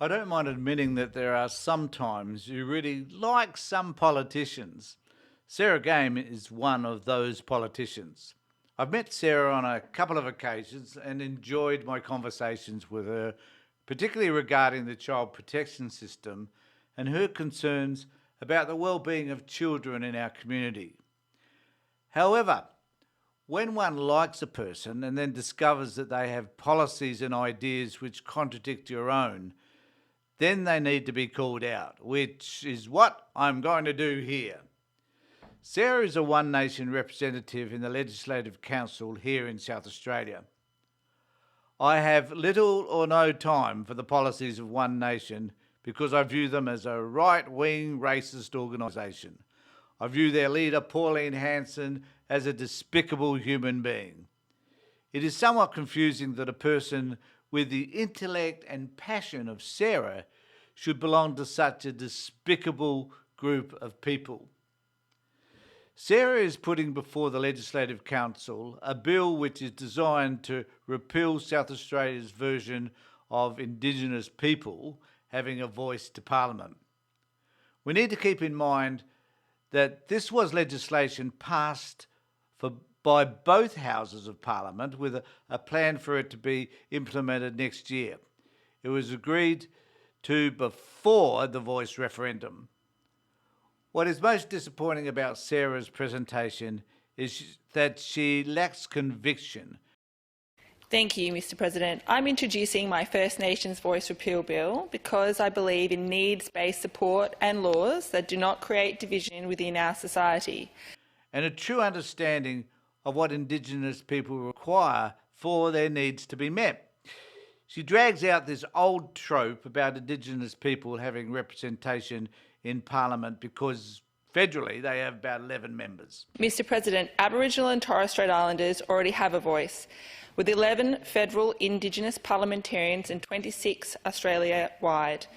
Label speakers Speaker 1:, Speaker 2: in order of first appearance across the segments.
Speaker 1: I don't mind admitting that there are some times you really like some politicians. Sarah Game is one of those politicians. I've met Sarah on a couple of occasions and enjoyed my conversations with her, particularly regarding the child protection system and her concerns about the well-being of children in our community. However, when one likes a person and then discovers that they have policies and ideas which contradict your own, then they need to be called out, which is what I'm going to do here. Sarah is a One Nation representative in the Legislative Council here in South Australia. I have little or no time for the policies of One Nation because I view them as a right-wing racist organisation. I view their leader, Pauline Hanson, as a despicable human being. It is somewhat confusing that a person with the intellect and passion of Sarah should belong to such a despicable group of people. Sarah is putting before the Legislative Council a bill which is designed to repeal South Australia's version of Indigenous people having a voice to Parliament. We need to keep in mind that this was legislation passed by both houses of Parliament with a plan for it to be implemented next year. It was agreed to before the voice referendum. What is most disappointing about Sarah's presentation is that she lacks conviction.
Speaker 2: Thank you, Mr President. I'm introducing my First Nations Voice Repeal Bill because I believe in needs-based support and laws that do not create division within our society.
Speaker 1: And a true understanding of what Indigenous people require for their needs to be met. She drags out this old trope about Indigenous people having representation in Parliament because federally they have about 11 members.
Speaker 2: Mr President, Aboriginal and Torres Strait Islanders already have a voice, with 11 federal Indigenous parliamentarians and 26 Australia-wide.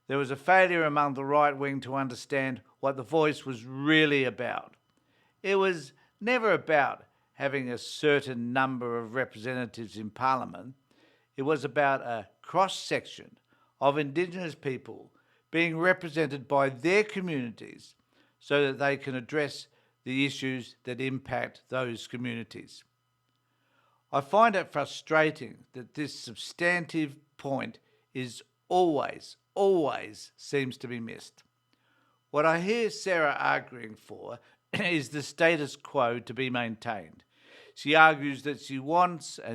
Speaker 1: There was a failure among the right wing to understand what the voice was really about. It was never about having a certain number of representatives in Parliament. It was about a cross-section of Indigenous people being represented by their communities so that they can address the issues that impact those communities. I find it frustrating that this substantive point is always seems to be missed. What I hear Sarah arguing for is the status quo to be maintained. She argues that she wants a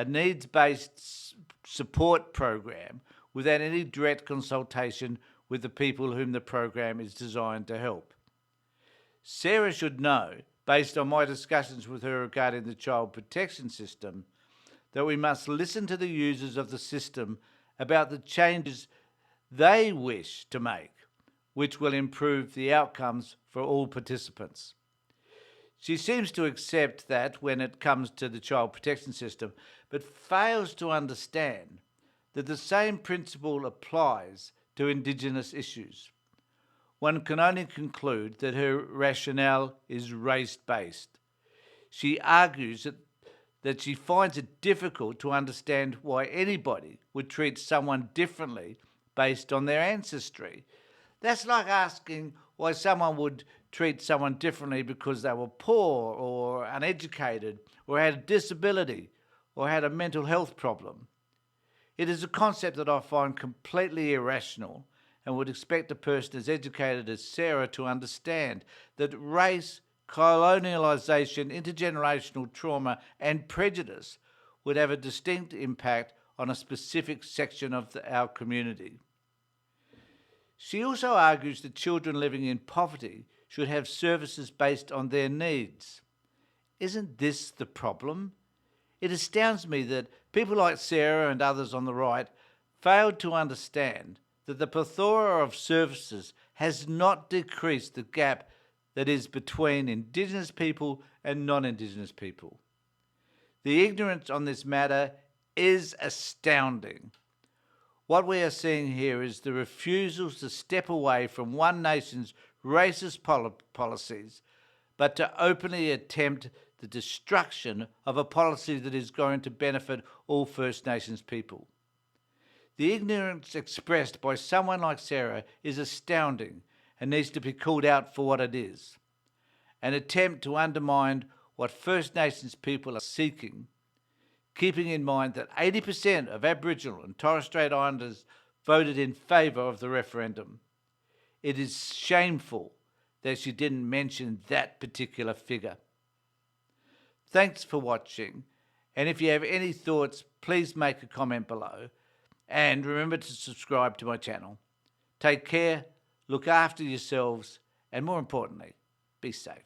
Speaker 1: needs-based support program without any direct consultation with the people whom the program is designed to help. Sarah should know, based on my discussions with her regarding the child protection system, that we must listen to the users of the system about the changes they wish to make, which will improve the outcomes for all participants. She seems to accept that when it comes to the child protection system, but fails to understand that the same principle applies to Indigenous issues. One can only conclude that her rationale is race-based. She argues that she finds it difficult to understand why anybody would treat someone differently based on their ancestry. That's like asking why someone would treat someone differently because they were poor or uneducated or had a disability or had a mental health problem. It is a concept that I find completely irrational and would expect a person as educated as Sarah to understand that race, colonialisation, intergenerational trauma and prejudice would have a distinct impact on a specific section of our community. She also argues that children living in poverty should have services based on their needs. Isn't this the problem? It astounds me that people like Sarah and others on the right failed to understand that the plethora of services has not decreased the gap that is between Indigenous people and non-Indigenous people. The ignorance on this matter is astounding. What we are seeing here is the refusal to step away from One Nation's racist policies, but to openly attempt the destruction of a policy that is going to benefit all First Nations people. The ignorance expressed by someone like Sarah is astounding and needs to be called out for what it is. An attempt to undermine what First Nations people are seeking, keeping in mind that 80% of Aboriginal and Torres Strait Islanders voted in favour of the referendum. It is shameful that she didn't mention that particular figure. Thanks for watching, and if you have any thoughts, please make a comment below, and remember to subscribe to my channel. Take care, look after yourselves, and more importantly, be safe.